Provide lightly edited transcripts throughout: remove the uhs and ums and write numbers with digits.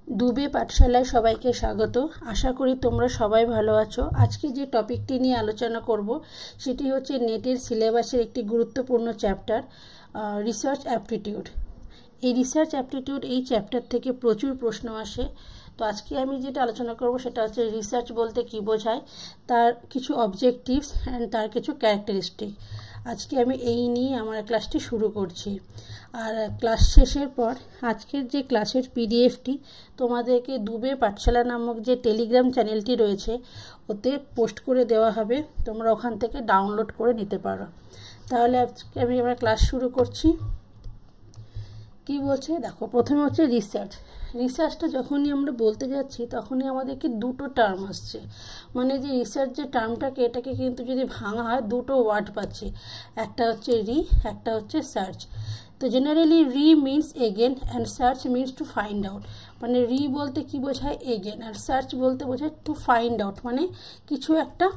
দুবে পাঠশালায় সবাইকে স্বাগত। আশা করি তোমরা সবাই ভালো আছো। আজকে যে টপিকটি নিয়ে আলোচনা করব সেটি হচ্ছে নেটের সিলেবাসের একটি গুরুত্বপূর্ণ চ্যাপ্টার, রিসার্চ অ্যাপটিটিউড। এই রিসার্চ অ্যাপটিটিউড এই চ্যাপ্টার থেকে প্রচুর প্রশ্ন আসে। তো আজকে আমি যেটা আলোচনা করব সেটা হচ্ছে রিসার্চ বলতে কী বোঝায়, তার কিছু অবজেক্টিভস অ্যান্ড তার কিছু ক্যারেক্টারিস্টিক। আজকে আমি এই নিয়ে আমার ক্লাসটি শুরু করছি। আর ক্লাস শেষের পর আজকের যে ক্লাসের পিডিএফটি তোমাদেরকে দুবে পাঠশালা নামক যে টেলিগ্রাম চ্যানেলটি রয়েছে ওতে পোস্ট করে দেওয়া হবে, তোমরা ওখান থেকে ডাউনলোড করে নিতে পারো। তাহলে আজকে আমি আমার ক্লাস শুরু করছি। কি বলছে দেখো, প্রথমে হচ্ছে রিসার্চ। রিসার্চটা যখনই আমরা বলতে যাচ্ছি তখনই আমাদেরকে দুটো টার্ম আসছে, মানে যে রিসার্চ যে টার্মটাকে এটাকে কিন্তু যদি ভাঙা হয় দুটো ওয়ার্ড পাচ্ছি, একটা হচ্ছে রি, একটা হচ্ছে সার্চ। তো জেনারেলি রি means again and search means to find out. মানে রি বলতে কি বোঝায় এগেন, আর সার্চ বলতে বোঝায় টু ফাইন্ড আউট, মানে কিছু একটা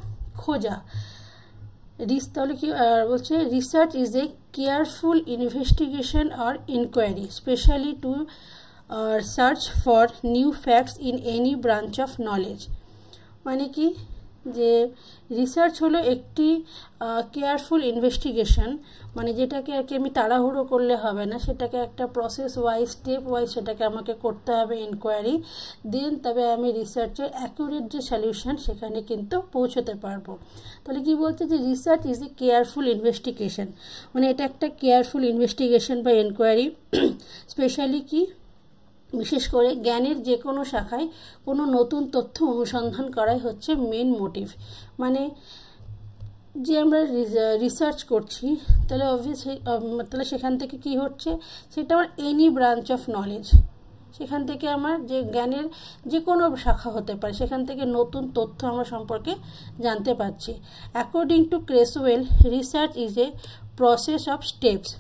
খোঁজা। তাহলে কি বলছে, research is a careful investigation or inquiry specially to search for new facts in any branch of knowledge. মানে কি, যে রিসার্চ হলো একটি কেয়ারফুল ইনভেস্টিগেশন, মানে যেটাকে আর কি আমি তাড়াহুড়ো করলে হবে না, সেটাকে একটা প্রসেস ওয়াইজ স্টেপ ওয়াইজ সেটাকে আমাকে করতে হবে ইনকোয়ারি, দেন তবে আমি রিসার্চের অ্যাকুরেট যে সলিউশন সেখানে কিন্তু পৌঁছতে পারবো। তাহলে কি বলছে যে research is a careful investigation, মানে এটা একটা কেয়ারফুল ইনভেস্টিগেশন বা এনকোয়ারি। স্পেশালি কি, বিশেষ করে জ্ঞানের যে কোনো শাখায় কোনো নতুন তথ্য অনুসন্ধান করাই হচ্ছে মেন মোটিভ। মানে যে আমরা রিসার্চ করছি তাহলে অবভিয়াসলি তাহলে সেখান থেকে কি হচ্ছে, সেটা আমার এনি ব্রাঞ্চ অফ নলেজ, সেখান থেকে আমার যে জ্ঞানের যে কোনো শাখা হতে পারে সেখান থেকে নতুন তথ্য আমরা সম্পর্কে জানতে পারছি। According to ক্রেসওয়েল, research is a process of steps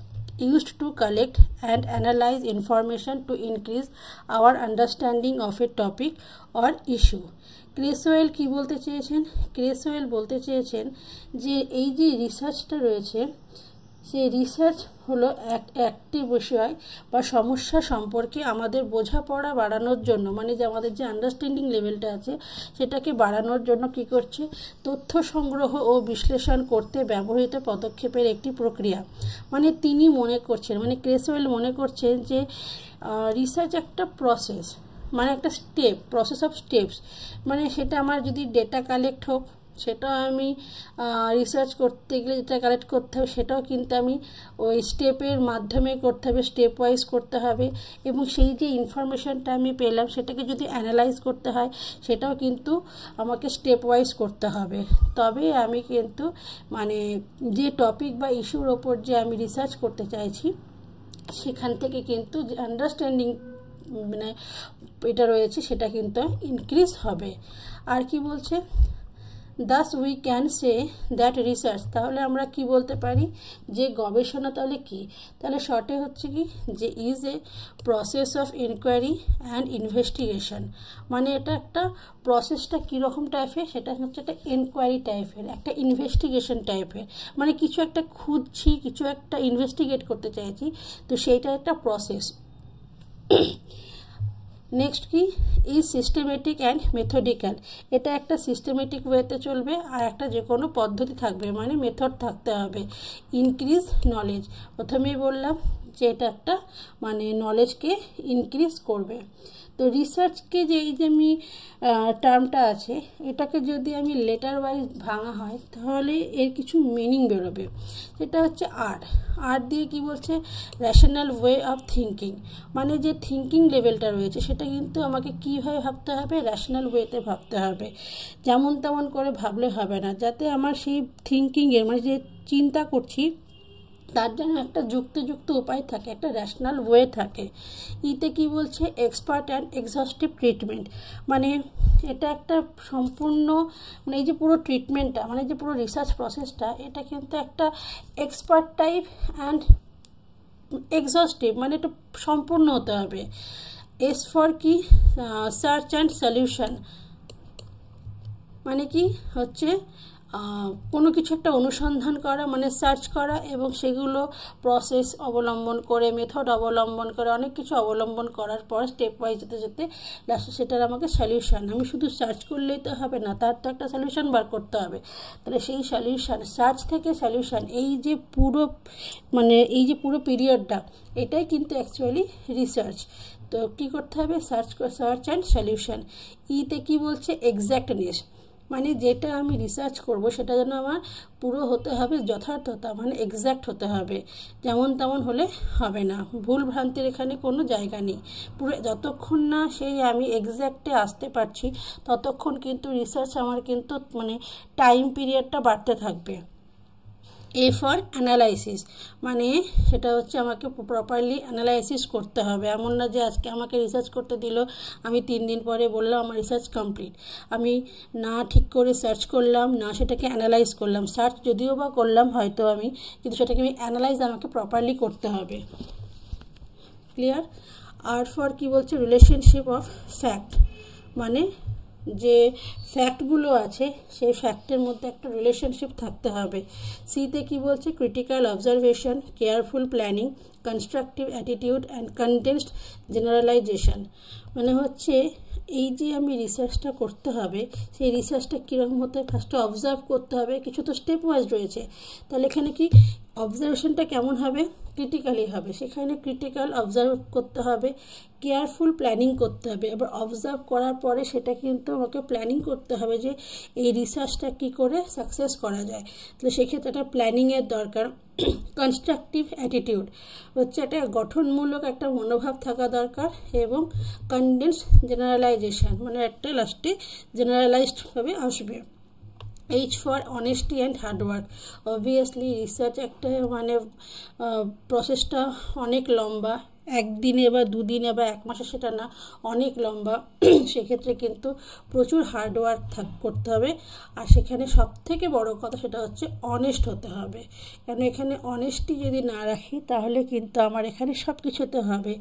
used to collect and analyze information to increase our understanding of a topic or issue. ক্রেসওয়েল কি বলতে চেয়েছেন, ক্রেসওয়েল বলতে চেয়েছেন যে এই যে রিসার্চটা রয়েছে সেই রিসার্চ হলো একটি বিষয় বা সমস্যা সম্পর্কে আমাদের বোঝাপড়া বাড়ানোর জন্য, মানে যে আমাদের যে আন্ডারস্ট্যান্ডিং লেভেলটা আছে সেটাকে বাড়ানোর জন্য কি করছে, তথ্য সংগ্রহ ও বিশ্লেষণ করতে ব্যবহৃত পদক্ষেপের একটি প্রক্রিয়া। মানে তিনি মনে করছেন, মানে ক্রেসওয়েল মনে করছেন যে রিসার্চ একটা প্রসেস, মানে একটা স্টেপ, প্রসেস অফ স্টেপস। মানে সেটা আমার যদি ডেটা কালেক্ট হোক, সেটা আমি রিসার্চ করতে গেলে যেটা কালেক্ট করতে হবে সেটাও কিন্তু আমি ওই স্টেপের মাধ্যমে করতে হবে, স্টেপ ওয়াইজ করতে হবে। এবং সেই যে ইনফরমেশানটা আমি পেলাম সেটাকে যদি অ্যানালাইজ করতে হয় সেটাও কিন্তু আমাকে স্টেপ ওয়াইজ করতে হবে। তবে আমি কিন্তু মানে যে টপিক বা ইস্যুর ওপর যে আমি রিসার্চ করতে চাইছি সেখান থেকে কিন্তু যে আন্ডারস্ট্যান্ডিং মানে এটা রয়েছে সেটা কিন্তু ইনক্রিজ হবে। আর কি বলছে, thus we can say that research, তাহলে আমরা কি বলতে পারি যে গবেষণা তাহলে কি, তাহলে শর্টে হচ্ছে কি যে is a process of inquiry and investigation. মানে এটা একটা প্রসেসটা কীরকম টাইপের, সেটা হচ্ছে একটা এনকোয়ারি টাইপের, একটা ইনভেস্টিগেশন টাইপের, মানে কিছু একটা খুঁজছি, কিছু একটা ইনভেস্টিগেট করতে চাইছি, তো সেইটা একটা প্রসেস। নেক্সট কি, ইজ সিস্টেমেটিক অ্যান্ড মেথডিক্যাল, এটা একটা সিস্টেমেটিক ওয়েতে চলবে আর একটা যে কোনো পদ্ধতি থাকবে, মানে মেথড থাকতে হবে। ইনক্রিজ নলেজ, প্রথমেই বললাম যে এটা একটা মানে নলেজকে ইনক্রিজ করবে। তো রিসার্চকে যে এই যে আমি টার্মটা আছে এটাকে যদি আমি লেটার ওয়াইজ ভাঙা হয় তাহলে এর কিছু মিনিং বেরোবে। সেটা হচ্ছে আর দিয়ে কি বলছে, র্যাশনাল ওয়ে অফ থিঙ্কিং, মানে যে থিঙ্কিং লেভেলটা রয়েছে সেটা কিন্তু আমাকে কীভাবে ভাবতে হবে, র্যাশনাল ওয়েতে ভাবতে হবে, যেমন তেমন করে ভাবলে হবে না, যাতে আমার সেই থিঙ্কিংয়ের মানে যে চিন্তা করছি তার জন্য একটা যুক্তিযুক্ত উপায় থাকে, একটা র্যাশনাল ওয়ে থাকে। ইতে কি বলছে, এক্সপার্ট অ্যান্ড এক্সহস্টিভ ট্রিটমেন্ট, মানে এটা একটা সম্পূর্ণ মানে এই যে পুরো ট্রিটমেন্টটা মানে যে পুরো রিসার্চ প্রসেসটা এটা কিন্তু একটা এক্সপার্ট টাইপ অ্যান্ড এক্সহস্টিভ, মানে এটা সম্পূর্ণ হতে হবে। এস ফর কি, সার্চ অ্যান্ড সলিউশন, মানে কি হচ্ছে কোনো কিছু একটা অনুসন্ধান করা মানে সার্চ করা, এবং সেগুলো প্রসেস অবলম্বন করে, মেথড অবলম্বন করে, অনেক কিছু অবলম্বন করার পর স্টেপ ওয়াইজ যেতে যেতে লাস্টে সেটার আমাকে সলিউশন, আমি শুধু সার্চ করলেই তো হবে না, তার তো একটা সলিউশন বার করতে হবে। তাহলে সেই সলিউশন, সার্চ থেকে সলিউশন, এই যে পুরো পিরিয়ডটা, এটাই কিন্তু অ্যাকচুয়ালি রিসার্চ। তো কী করতে হবে? Search and solution. ইতে কী বলছে? এক্স্যাক্টনেস, মানে যেটা আমি রিসার্চ করব সেটা যেন আমার পুরো হতে হবে যথার্থতা, মানে এক্স্যাক্ট হতে হবে, যেমন তেমন হলে হবে না, ভুল ভ্রান্তির এখানে কোনো জায়গা নেই। পুরো যতক্ষণ না সেই আমি এক্স্যাক্টে আসতে পারছি ততক্ষণ কিন্তু রিসার্চ আমার কিন্তু মানে টাইম পিরিয়ডটা বাড়তে থাকবে। এ ফর অ্যানালাইসিস, মানে সেটা হচ্ছে আমাকে প্রপারলি অ্যানালাইসিস করতে হবে। এমন না যে আজকে আমাকে রিসার্চ করতে দিল, আমি 3 দিন পরে বললাম আমার রিসার্চ কমপ্লিট, আমি না ঠিক করে সার্চ করলাম, না সেটাকে অ্যানালাইজ করলাম। সার্চ যদিও বা করলাম হয়তো আমি, কিন্তু সেটাকে আমি অ্যানালাইজ আমাকে প্রপারলি করতে হবে। ক্লিয়ার? আর ফর কি বলছে? রিলেশনশিপ অফ ফ্যাক্ট, মানে যে ফ্যাক্টগুলো আছে সেই ফ্যাক্টের মধ্যে একটা রিলেশনশিপ থাকতে হবে। সিতে কি বলছে? Critical observation, careful planning, constructive attitude and condensed generalisation, মানে হচ্ছে এই যে আমি রিসার্চটা করতে হবে, সেই রিসার্চটা কীরকম হতে হবে? ফার্স্টে অবজার্ভ করতে হবে, কিছু তো স্টেপ ওয়াইজ রয়েছে। তাহলে এখানে কি অবজারভেশনটা কেমন হবে? ক্রিটিক্যালি হবে, সেখানে ক্রিটিক্যাল অবজার্ভ করতে হবে, কেয়ারফুল প্ল্যানিং করতে হবে। এবার অবজার্ভ করার পরে সেটা কিন্তু আমাকে প্ল্যানিং করতে হবে যে এই রিসার্চটা কী করে সাকসেস করা যায়, তো সেক্ষেত্রে একটা প্ল্যানিংয়ের দরকার। কনস্ট্রাকটিভ অ্যাটিটিউড হচ্ছে একটা গঠনমূলক একটা মনোভাব থাকা দরকার, এবং কনডেন্স জেনারেলাইজেশন, মানে একটা লাস্টে জেনারেলাইজডভাবে আসবে। H for honesty and hard work. Obviously research একটা মানে প্রসেসটা অনেক লম্বা, একদিনে বা দুদিনে বা 1 মাসে সেটা না, অনেক লম্বা। সেক্ষেত্রে কিন্তু প্রচুর হার্ডওয়ার্ক করতে হবে। আর সেখানে সবথেকে বড় কথা সেটা হচ্ছে অনেস্ট হতে হবে, কারণ এখানে অনেস্টি যদি না রাখি তাহলে কিন্তু আমার এখানে সব কিছুতে হবে,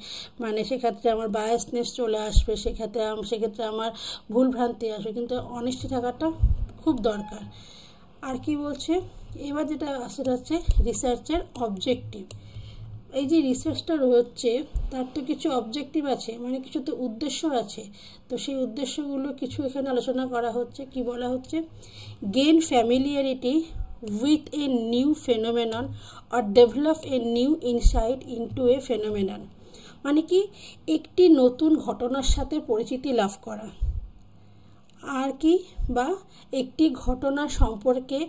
মানে সেক্ষেত্রে আমার বায়াসনেস চলে আসবে, সেক্ষেত্রে আমার ভুলভ্রান্তি আসবে, কিন্তু অনেস্টি থাকাটা খুব দরকার। আর কি বলছে? এবার যেটা সেটা হচ্ছে রিসার্চের অবজেক্টিভ। এই যে রিসার্চটা হচ্ছে তার তো কিছু অবজেক্টিভ আছে, মানে কিছু তো উদ্দেশ্য আছে। তো সেই উদ্দেশ্যগুলো কিছু এখানে আলোচনা করা হচ্ছে। কি বলা হচ্ছে? Gain familiarity with a new phenomenon or develop a new insight into a phenomenon, মানে কি একটি নতুন ঘটনার সাথে পরিচিতি লাভ করা, আর কি বা একটি ঘটনা সম্পর্কে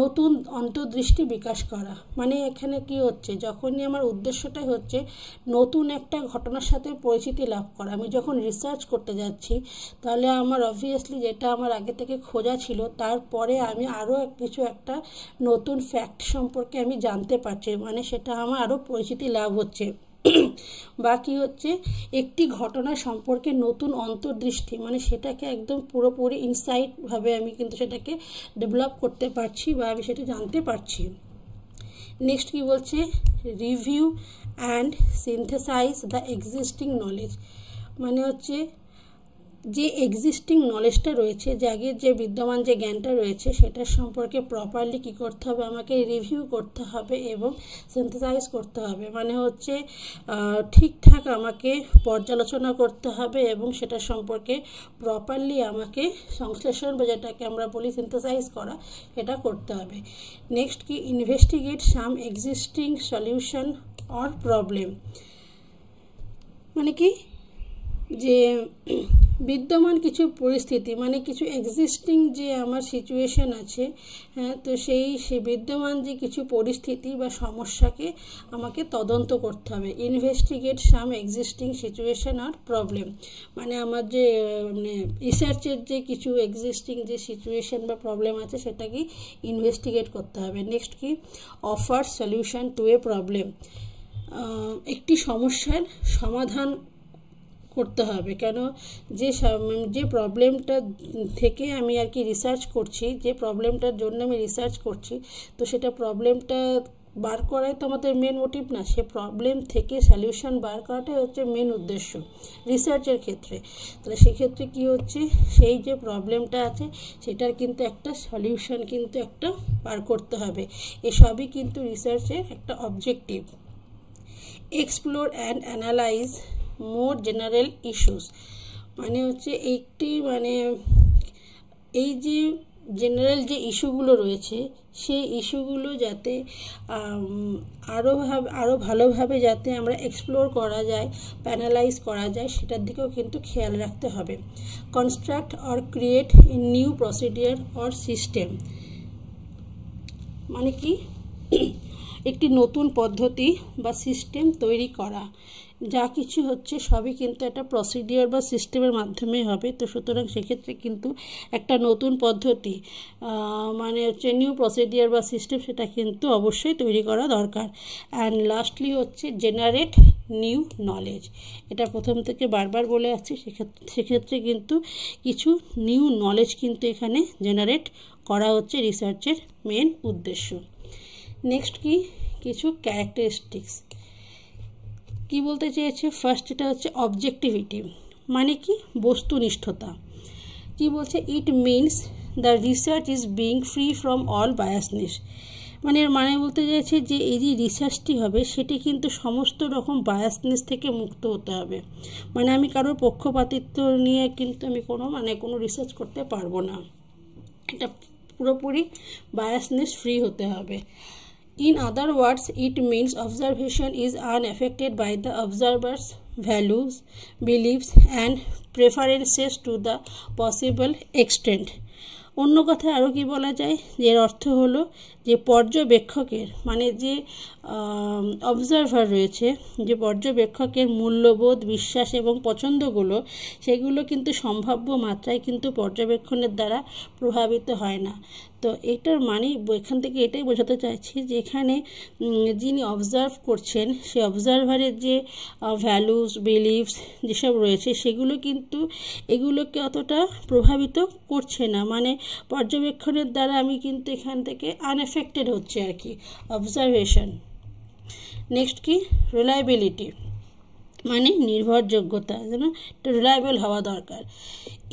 নতুন অন্তর্দৃষ্টি বিকাশ করা। মানে এখানে কি হচ্ছে? যখনই আমার উদ্দেশ্যটাই হচ্ছে নতুন একটা ঘটনার সাথে পরিচিতি লাভ করা, আমি যখন রিসার্চ করতে যাচ্ছি তাহলে আমার অবভিয়াসলি যেটা আমার আগে থেকে খোঁজা ছিল তারপরে আমি আরও কিছু একটা নতুন ফ্যাক্ট সম্পর্কে আমি জানতে পারছি, মানে সেটা আমার আরও পরিচিতি লাভ হচ্ছে। বা কি হচ্ছে? একটি ঘটনা সম্পর্কে নতুন অন্তর্দৃষ্টি, মানে সেটাকে একদম পুরোপুরি ইনসাইটভাবে আমি কিন্তু সেটাকে ডেভেলপ করতে পারছি বা আমি সেটা জানতে পারছি। নেক্সট কি বলছে? Review and synthesise the existing knowledge, মানে হচ্ছে যে এক্সিস্টিং নলেজটা রয়েছে, যে আগের যে বিদ্যমান যে জ্ঞানটা রয়েছে সেটার সম্পর্কে প্রপারলি কী করতে হবে? আমাকে রিভিউ করতে হবে এবং সিনথেসাইজ করতে হবে, মানে হচ্ছে ঠিকঠাক আমাকে পর্যালোচনা করতে হবে এবং সেটার সম্পর্কে প্রপারলি আমাকে সংশ্লেষণ বা যেটাকে আমরা বলি সিনথেসাইজ করা, এটা করতে হবে। নেক্সট কি? Investigate some existing solution or problem, মানে কি যে বিদ্যমান কিছু পরিস্থিতি, মানে কিছু এক্সিস্টিং যে আমার সিচুয়েশন আছে, হ্যাঁ, তো সেই বিদ্যমান যে কিছু পরিস্থিতি বা সমস্যাকে আমাকে তদন্ত করতে হবে। ইনভেস্টিগেট সাম এক্সিস্টিং সিচুয়েশন আর প্রবলেম, মানে আমার যে মানে রিসার্চের যে কিছু এক্সিস্টিং যে সিচুয়েশন বা প্রবলেম আছে সেটাকে ইনভেস্টিগেট করতে হবে। নেক্সট কি? Offer solution to A problem, একটি সমস্যার সমাধান করতে হবে। কেন? যে প্রবলেমটা থেকে আমি আর কি রিসার্চ করছি, যে প্রবলেমটার জন্য আমি রিসার্চ করছি, তো সেটা প্রবলেমটা বার করাই তো আমাদের মেন মোটিভ না, সে প্রবলেম থেকে সলিউশন বার করাটাই হচ্ছে মেন উদ্দেশ্য রিসার্চের ক্ষেত্রে। তাহলে সেক্ষেত্রে কি হচ্ছে, সেই যে প্রবলেমটা আছে সেটার কিন্তু একটা সলিউশন কিন্তু একটা বার করতে হবে। এসবই কিন্তু রিসার্চের একটা objective. Explore and analyse more general issues, মানে হচ্ছে একটি মানে এই যে জেনারেল যে ইস্যুগুলো রয়েছে সেই ইস্যুগুলো যাতে আরও ভালোভাবে যাতে আমরা এক্সপ্লোর করা যায়, প্যানালাইজ করা যায়, সেটার দিকেও কিন্তু খেয়াল রাখতে হবে। Construct or create a new procedure or system, মানে কি একটি নতুন পদ্ধতি বা সিস্টেম তৈরি করা। যা কিছু হচ্ছে সবই কিন্তু একটা প্রসিডিওর বা সিস্টেমের মাধ্যমে হবে। তো সুতরাং সেক্ষেত্রে কিন্তু একটা নতুন পদ্ধতি মানে হচ্ছে নিউ প্রসিডিওর বা সিস্টেম, সেটা কিন্তু অবশ্যই তৈরি করা দরকার। অ্যান্ড লাস্টলি হচ্ছে জেনারেট নিউ নলেজ, এটা প্রথম থেকে বারবার বলে আসছি। সেক্ষেত্রে কিন্তু কিছু নিউ নলেজ কিন্তু এখানে জেনারেট করা হচ্ছে রিসার্চের মেন উদ্দেশ্য। নেক্সট কি কিছু ক্যারেক্টারিস্টিক্স কি বলতে চেয়েছে, ফার্স্ট এটা হচ্ছে অবজেক্টিভিটি, মানে কি বস্তুনিষ্ঠতা। কি বলছে, it means the research is being free from all biasness, মানে এর মানে বলতে চাইছে যে এই যে রিসার্চটি হবে সেটি কিন্তু সমস্ত রকম বায়াসনেস থেকে মুক্ত হতে হবে। মানে আমি কারোর পক্ষপাতিত্ব নিয়ে কিন্তু আমি কোনো রিসার্চ করতে পারবো না, এটা পুরোপুরি বায়াসনেস ফ্রি হতে হবে। In other words, it means observation is unaffected by the observer's values, beliefs and preferences to the possible extent. অন্য কথায় আরও কি বলা যায়, এর অর্থ হলো যে পর্যবেক্ষকের মানে যে অবজারভার রয়েছে, যে পর্যবেক্ষকের মূল্যবোধ, বিশ্বাস এবং পছন্দগুলো সেগুলো কিন্তু সম্ভাব্য মাত্রায় কিন্তু পর্যবেক্ষণের দ্বারা প্রভাবিত হয় না। তো এটার মানে এখান থেকে এটাই বোঝাতে চাইছি যে এখানে যিনি অবজার্ভ করছেন সে অবজারভারের যে ভ্যালুস, বিলিভস যেসব রয়েছে সেগুলো কিন্তু এগুলোকে অতটা প্রভাবিত করছে না, মানে পর্যবেক্ষণের দ্বারা আমি কিন্তু এখান থেকে আনএফেক্টেড হচ্ছে আর কি অবজারভেশন। নেক্সট কি রিলায়েবিলিটি, মানে নির্ভরযোগ্যতা, যেন রিলায়েবল হওয়া দরকার।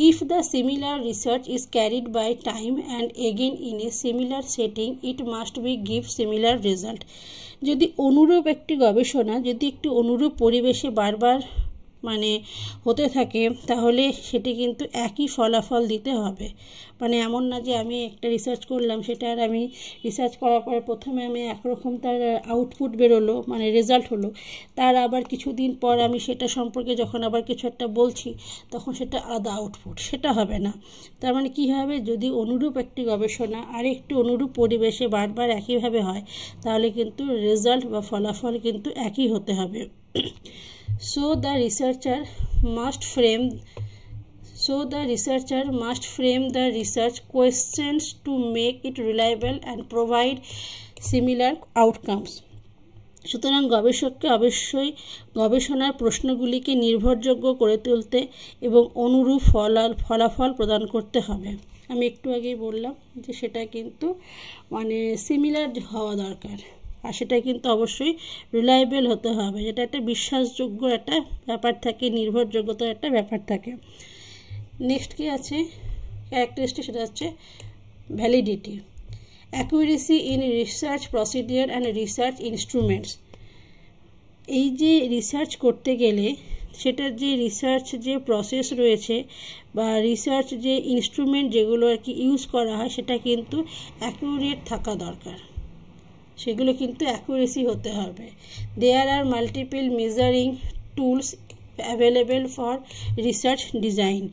If the similar research is carried by time and again in a similar setting it must be give similar result, যদি অনুরূপ একটি গবেষণা যদি একটি অনুরূপ পরিবেশে বারবার মানে হতে থাকে তাহলে সেটি কিন্তু একই ফলাফল দিতে হবে। মানে এমন না যে আমি একটা রিসার্চ করলাম, সেটার আমি রিসার্চ করার পরে প্রথমে আমি একরকম তার আউটপুট বেরোলো মানে রেজাল্ট হলো, তার আবার কিছুদিন পর আমি সেটা সম্পর্কে যখন আবার কিছু একটা বলছি তখন সেটা আলাদা আউটপুট, সেটা হবে না। তার মানে কী হবে, যদি অনুরূপ একটি গবেষণা আরেকটি অনুরূপ পরিবেশে বারবার একইভাবে হয় তাহলে কিন্তু রেজাল্ট বা ফলাফল কিন্তু একই হতে হবে। So the researcher must frame the research questions to make it reliable and provide similar outcomes. সুতরাং গবেষককে অবশ্যই গবেষণার প্রশ্নগুলিকে নির্ভরযোগ্য করে তুলতে এবং অনুরূপ ফলাফল প্রদান করতে হবে। আমি একটু আগেই বললাম যে সেটা কিন্তু মানে সিমিলার হওয়া দরকার, আর সেটা কিন্তু অবশ্যই রিলায়েবল হতে হবে, যেটা একটা বিশ্বাসযোগ্য একটা ব্যাপার থাকে, নির্ভরযোগ্যতার একটা ব্যাপার থাকে। নেক্সট কি আছে ক্যারেক্টারিস্টিক, সেটা হচ্ছে validity, accuracy in research procedure and research instruments. এই যে রিসার্চ করতে গেলে সেটার যে রিসার্চ যে প্রসেস রয়েছে বা রিসার্চ যে ইনস্ট্রুমেন্ট যেগুলো আর কি ইউজ করা হয় সেটা কিন্তু অ্যাকুরেট থাকা দরকার, সেগুলো কিন্তু অ্যাকুরেসি হতে হবে। There are multiple measuring tools available for research design.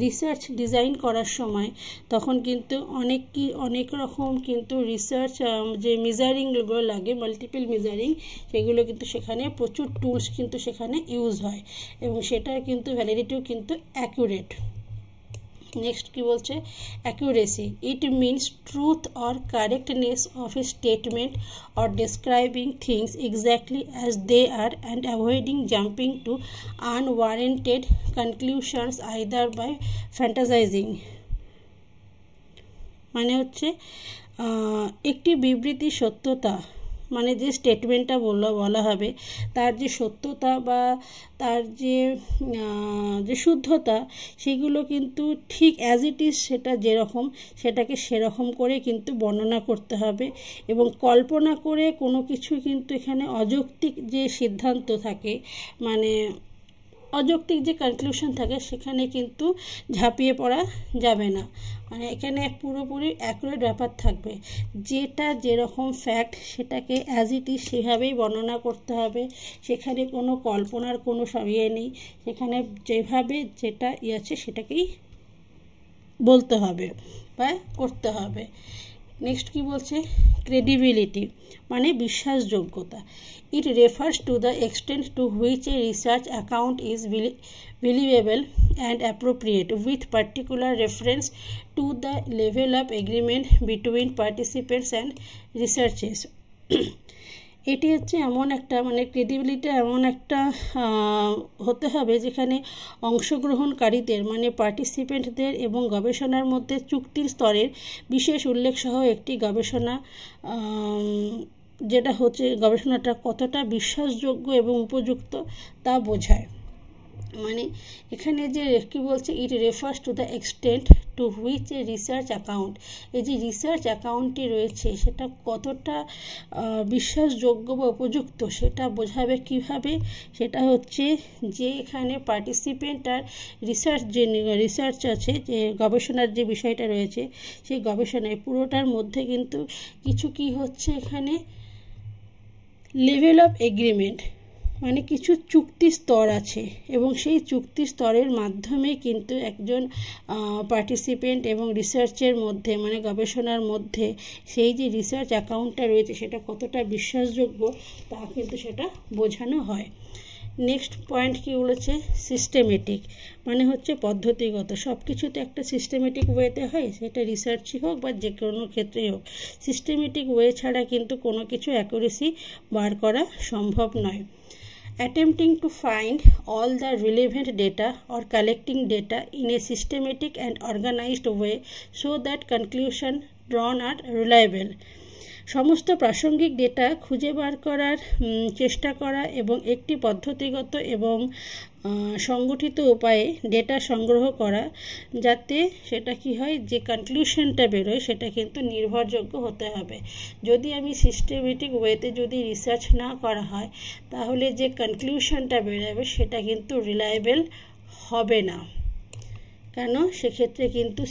Research design করার সময় তখন কিন্তু অনেক রকম কিন্তু রিসার্চ যে মেজারিংগুলো লাগে, মাল্টিপল মেজারিং, সেগুলো কিন্তু সেখানে প্রচুর টুলস কিন্তু সেখানে ইউজ হয় এবং সেটার কিন্তু ভ্যালিডিটিও কিন্তু অ্যাকুরেট। নেক্সট কি বলছে, accuracy, it means truth or correctness of a statement or describing things exactly as they are and avoiding jumping to unwarranted conclusions either by fantasising. মানে হচ্ছে একটি বিবৃতি সত্যতা মানে যে স্টেটমেন্টটা বলা হবে তার যে সত্যতা বা তার যে শুদ্ধতা সেগুলো কিন্তু ঠিক অ্যাজ ইট ইজ সেটা যেরকম সেটাকে সেরকম করে কিন্তু বর্ণনা করতে হবে এবং কল্পনা করে কোনো কিছু কিন্তু এখানে অযৌক্তিক যে সিদ্ধান্ত থাকে মানে অযৌক্তিক যে কনক্লুশন থাকে সেখানে কিন্তু ঝাঁপিয়ে পড়া যাবে না মানে এখানে পুরোপুরি অ্যাকুরেট ব্যাপার থাকবে যেটা যেরকম ফ্যাক্ট সেটাকে অ্যাজ ইট ইজ সেভাবেই বর্ণনা করতে হবে সেখানে কোনো কল্পনার কোনো ইয়ে নেই সেখানে যেভাবে যেটা আছে সেটাকেই বলতে হবে বা করতে হবে নেক্সট কি বলছে ক্রেডিবিলিটি মানে বিশ্বাসযোগ্যতা It refers to the extent to which a research account is believable and appropriate with particular reference to the level of agreement between participants and researchers. এটি হচ্ছে এমন একটা মানে ক্রেডিবিলিটি এমন একটা হতে হবে যেখানে অংশগ্রহণকারীদের মানে পার্টিসিপেন্টদের এবং গবেষণার মধ্যে চুক্তির স্তরের বিশেষ উল্লেখ সহ একটি গবেষণা যেটা হচ্ছে গবেষণাটা কতটা বিশ্বাসযোগ্য এবং উপযুক্ত তা বোঝায় মানে এখানে যে কি বলছে it refers to the extent to which a research account এই যে রিসার্চ অ্যাকাউন্টটি রয়েছে সেটা কতটা বিশ্বাসযোগ্য বা উপযুক্ত সেটা বোঝাবে কিভাবে সেটা হচ্ছে যে এখানে পার্টিসিপেন্ট আর রিসার্চ আছে যে গবেষণার যে বিষয়টা রয়েছে সেই গবেষণায় পুরোটার মধ্যে কিন্তু কিছু কি হচ্ছে এখানে লেভেল অফ এগ্রিমেন্ট মানে কিছু চুক্তি স্তর আছে এবং সেই চুক্তি স্তরের মাধ্যমে কিন্তু একজন পার্টিসিপেন্ট এবং রিসার্চের মধ্যে মানে গবেষণার মধ্যে সেই যে রিসার্চ অ্যাকাউন্টটা রয়েছে সেটা কতটা বিশ্বাসযোগ্য তা কিন্তু সেটা বোঝানো হয় নেক্সট পয়েন্ট কি বলেছে সিস্টেমেটিক মানে হচ্ছে পদ্ধতিগত সব কিছুতে একটা সিস্টেমেটিক ওয়েতে হয় সেটা রিসার্চই হোক বা যে কোনো ক্ষেত্রেই হোক সিস্টেমেটিক ওয়ে ছাড়া কিন্তু কোনো কিছু অ্যাকুরেসি বার করা সম্ভব নয় attempting to find all the relevant data or collecting data in a systematic and organized way so that conclusion drawn are reliable সমস্ত প্রাসঙ্গিক ডেটা খুঁজে বার করার চেষ্টা করা এবং একটি পদ্ধতিগত এবং সংগঠিত উপায়ে ডেটা সংগ্রহ করা যাতে সেটা কি হয় যে কনক্লুশনটা বেরোয় সেটা কিন্তু নির্ভরযোগ্য হতে হবে যদি আমি সিস্টেমেটিক ওয়েতে যদি রিসার্চ না করা হয় তাহলে যে কনক্লুশনটা বেরোবে সেটা কিন্তু রিলায়েবল হবে না কেন সেক্ষেত্রে কিন্তু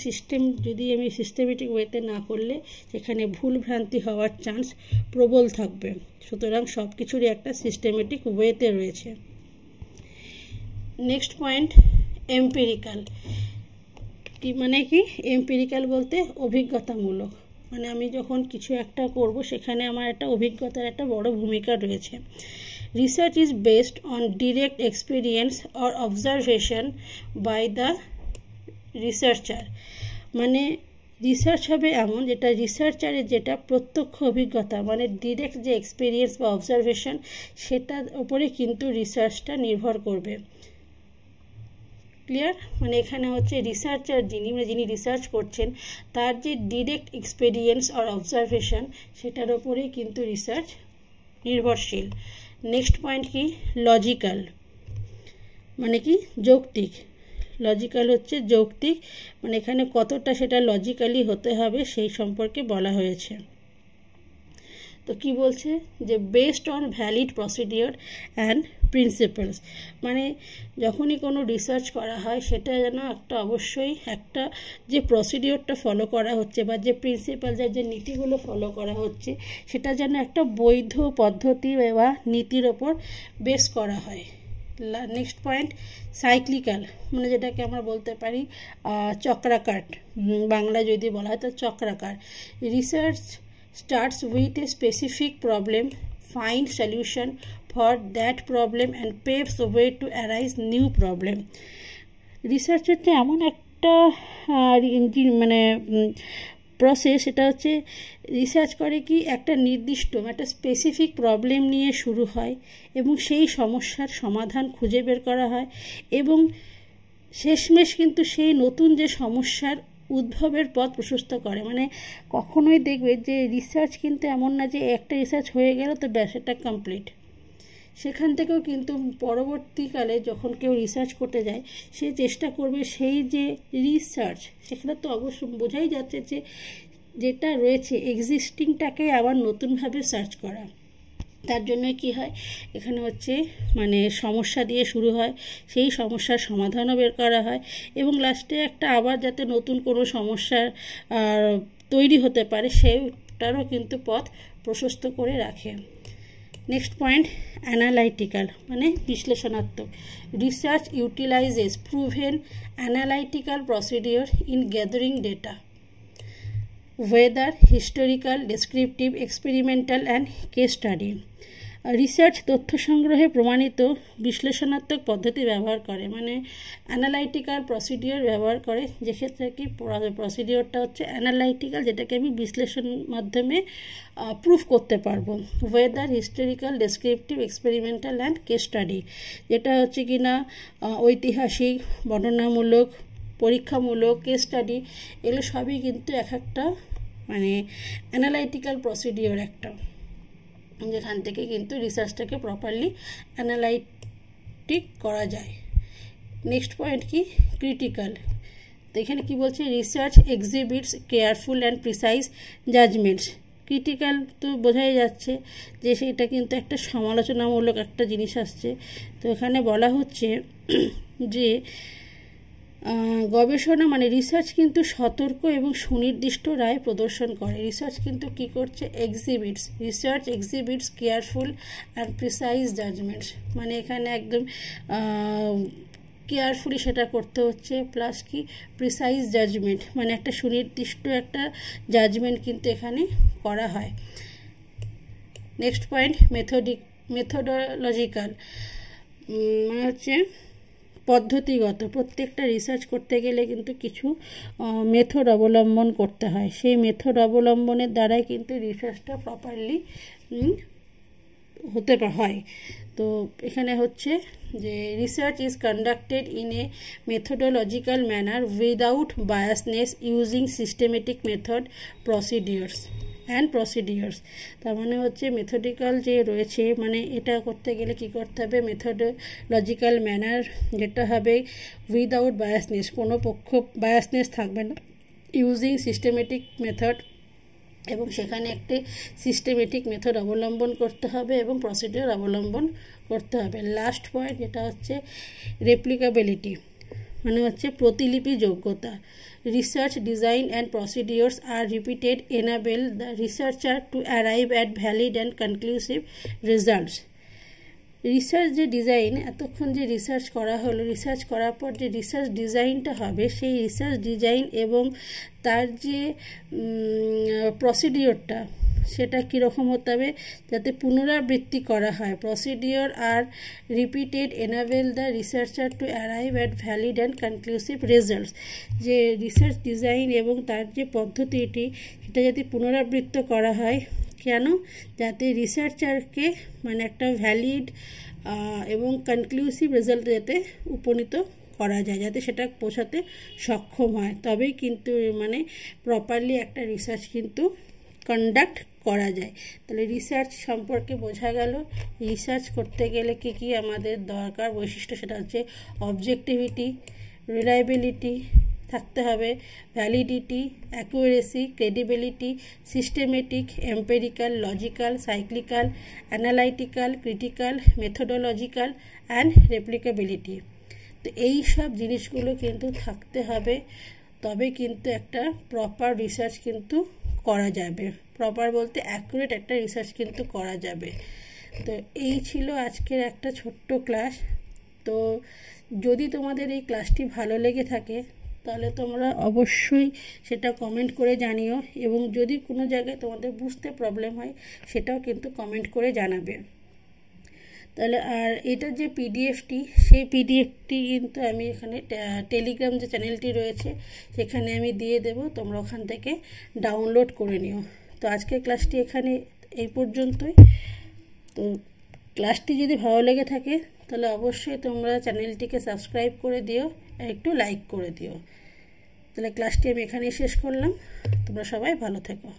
যদি আমি সিস্টেমেটিক ওয়েতে না করলে সেখানে ভুল ভ্রান্তি হওয়ার চান্স প্রবল থাকবে সুতরাং সব কিছুরই একটা সিস্টেমেটিক ওয়েতে রয়েছে নেক্সট পয়েন্ট এম্পিরিক্যাল কি মানে কি এম্পিরিক্যাল বলতে অভিজ্ঞতামূলক মানে আমি যখন কিছু একটা করব সেখানে আমার একটা অভিজ্ঞতার একটা বড় ভূমিকা রয়েছে research is based on direct experience or observation by the researcher মানে রিসার্চ হবে এমন যেটা রিসার্চারের যেটা প্রত্যক্ষ অভিজ্ঞতা মানে ডিরেক্ট যে এক্সপিরিয়েন্স বা অবজারভেশন সেটার উপরে কিন্তু রিসার্চটা নির্ভর করবে ক্লিয়ার মানে এখানে হচ্ছে রিসার্চার যিনি রিসার্চ করছেন তার যে ডিরেক্ট এক্সপিরিয়েন্স আর অবজারভেশন সেটার উপরেই কিন্তু রিসার্চ নির্ভরশীল নেক্সট পয়েন্ট কি লজিক্যাল মানে কি যৌক্তিক লজিক্যাল হচ্ছে যৌক্তিক মানে এখানে কতটা সেটা লজিক্যালি হতে হবে সেই সম্পর্কে বলা হয়েছে তো কি বলছে যে based on valid procedure and principles মানে যখনই কোনো রিসার্চ করা হয় সেটা যেন একটা অবশ্যই একটা যে প্রসিডিওরটা ফলো করা হচ্ছে বা যে প্রিন্সিপাল যে নীতিগুলো ফলো করা হচ্ছে সেটা যেন একটা বৈধ পদ্ধতি বা নীতির ওপর বেস করা হয় নেক্সট পয়েন্ট সাইক্লিক্যাল মানে যেটাকে আমরা বলতে পারি চক্রাকার বাংলা যদি বলা হয় তো চক্রাকার research starts with a specific problem, finds solution for that problem and paves the way to arise new problem. Research হচ্ছে এমন একটা মানে প্রসেস এটা হচ্ছে রিসার্চ করে কি একটা নির্দিষ্ট একটা স্পেসিফিক প্রবলেম নিয়ে শুরু হয় এবং সেই সমস্যার সমাধান খুঁজে বের করা হয় এবং শেষমেশ কিন্তু সেই নতুন যে সমস্যার উদ্ভবের পথ প্রশস্ত করে। মানে কখনোই দেখবে যে রিসার্চ কিন্তু এমন না যে একটা রিসার্চ হয়ে গেল তো ব্যাস এটা কমপ্লিট। সেখান থেকেও কিন্তু পরবর্তীকালে যখন কেউ রিসার্চ করতে যায় সে চেষ্টা করবে সেই যে রিসার্চ সেখানে তো অবশ্য বোঝাই যাচ্ছে যে যেটা রয়েছে এক্সিস্টিংটাকে আবার নতুনভাবে সার্চ করা। তার জন্য কি হয়, এখানে হচ্ছে মানে সমস্যা দিয়ে শুরু হয়, সেই সমস্যার সমাধানও বের করা হয় এবং লাস্টে একটা আবার যাতে নতুন কোনো সমস্যার তৈরি হতে পারে সেটারও কিন্তু পথ প্রশস্ত করে রাখে। নেক্সট পয়েন্ট, অ্যানালাইটিক্যাল মানে বিশ্লেষণাত্মক। Research utilizes proven analytical procedure in gathering data, whether historical, descriptive, experimental and case study. Research তথ্য সংগ্রহে প্রমাণিত বিশ্লেষণাত্মক পদ্ধতি ব্যবহার করে, মানে অ্যানালাইটিক্যাল প্রসিডিওর ব্যবহার করে, যেক্ষেত্রে কি প্রসিডিওরটা হচ্ছে অ্যানালাইটিক্যাল, যেটাকে আমি বিশ্লেষণ মাধ্যমে প্রুফ করতে পারবো। Weather historical, descriptive, experimental and case study, যেটা হচ্ছে কি না ঐতিহাসিক, বর্ণনামূলক, পরীক্ষামূলক, কেস স্টাডি, এগুলো সবই কিন্তু এক একটা মানে অ্যানালাইটিক্যাল প্রসিডিওর একটা, যেখান থেকে কিন্তু রিসার্চটাকে প্রপারলি অ্যানালাইটিক করা যায়। নেক্সট পয়েন্ট কি, ক্রিটিক্যাল। তো এখানে কি বলছে, research exhibits careful and precise judgements. Critical তো বোঝাই যাচ্ছে যে সেটা কিন্তু একটা সমালোচনামূলক একটা জিনিস আসছে। তো এখানে বলা হচ্ছে যে গবেষণা মানে রিসার্চ কিন্তু সতর্ক এবং সুনির্দিষ্ট রায় প্রদর্শন করে। রিসার্চ কিন্তু কি করছে, exhibits, research exhibits careful and precise judgements, মানে এখানে একদম কেয়ারফুলি সেটা করতে হচ্ছে, প্লাস কি প্রিসাইজ জাজমেন্ট, মানে একটা সুনির্দিষ্ট একটা জাজমেন্ট কিন্তু এখানে করা হয়। নেক্সট পয়েন্ট, মেথোডোলজিক্যাল, মানে হচ্ছে পদ্ধতিগত। প্রত্যেকটা রিসার্চ করতে গেলে কিন্তু কিছু মেথড অবলম্বন করতে হয়, সেই মেথড অবলম্বনের দ্বারাই কিন্তু রিসার্চটা প্রপারলি হতে হয়। তো এখানে হচ্ছে যে research is conducted in a methodological manner without biasness using systematic method procedures and procedures. তার মানে হচ্ছে মেথডিক্যাল যে রয়েছে, মানে এটা করতে গেলে কি করতে হবে, মেথোডোলজিক্যাল ম্যানার যেটা হবে উইদাউট বায়াসনেস, কোনো পক্ষ বায়াসনেস থাকবে না, ইউজিং সিস্টেমেটিক মেথড, এবং সেখানে একটি সিস্টেমেটিক মেথড অবলম্বন করতে হবে এবং প্রসিডিওর অবলম্বন করতে হবে। লাস্ট পয়েন্ট যেটা হচ্ছে রেপ্লিকাবিলিটি, মানে হচ্ছে প্রতিলিপি যোগ্যতা। Research design and procedures are repeated enable the researcher to arrive at valid and conclusive results. Research যে ডিজাইন, এতক্ষণ যে রিসার্চ করা হলো, রিসার্চ করার পর যে রিসার্চ ডিজাইনটা হবে, সেই রিসার্চ ডিজাইন এবং তার যে প্রসিডিওরটা সেটা কীরকম হতে হবে, যাতে পুনরাবৃত্তি করা হয়। Procedure are repeated enable the researcher to arrive at valid and conclusive results, যে রিসার্চ ডিজাইন এবং তার যে পদ্ধতিটি সেটা যাতে পুনরাবৃত্ত করা হয়। কেন, যাতে রিসার্চারকে মানে একটা ভ্যালিড এবং কনক্লুসিভ রেজাল্ট যাতে উপনীত করা যায়, যাতে সেটা পৌঁছাতে সক্ষম হয়, তবেই কিন্তু মানে প্রপারলি একটা রিসার্চ কিন্তু কন্ডাক্ট করা যায়। তাহলে রিসার্চ সম্পর্কে বোঝা গেল। রিসার্চ করতে গেলে কি কি আমাদের দরকার বৈশিষ্ট্য, সেটা হচ্ছে অবজেক্টিভিটি, রিলায়েবিলিটি থাকতে হবে, validity, accuracy, credibility, systematic, empirical, logical, cyclical, analytical, critical, methodological and replicability. তো এই সব জিনিসগুলো কিন্তু থাকতে হবে, তবে কিন্তু একটা প্রপার রিসার্চ কিন্তু করা যাবে। প্রপার বলতে অ্যাকুরেট একটা রিসার্চ কিন্তু করা যাবে। তো এই ছিল আজকের একটা ছোট্ট ক্লাস। তো যদি তোমাদের এই ক্লাসটি ভালো লেগে থাকে তাহলে তোমরা অবশ্যই সেটা কমেন্ট করে জানিও, এবং যদি কোনো জায়গায় তোমাদের বুঝতে প্রবলেম হয় সেটাও কিন্তু কমেন্ট করে জানাবে। তাহলে আর এটা যে পিডিএফটি, সেই পিডিএফটি কিন্তু আমি এখানে টেলিগ্রাম যে চ্যানেলটি রয়েছে সেখানে আমি দিয়ে দেব, তোমরা ওখান থেকে ডাউনলোড করে নিও। তো আজকের ক্লাসটি এখানে এই পর্যন্তই। তো ক্লাসটি যদি ভালো লেগে থাকে তাহলে অবশ্যই তোমরা চ্যানেলটিকে সাবস্ক্রাইব করে দিও আর একটু লাইক করে দিও। তাহলে ক্লাসটি আমি এখানেই শেষ করলাম। তোমরা সবাই ভালো থেকো।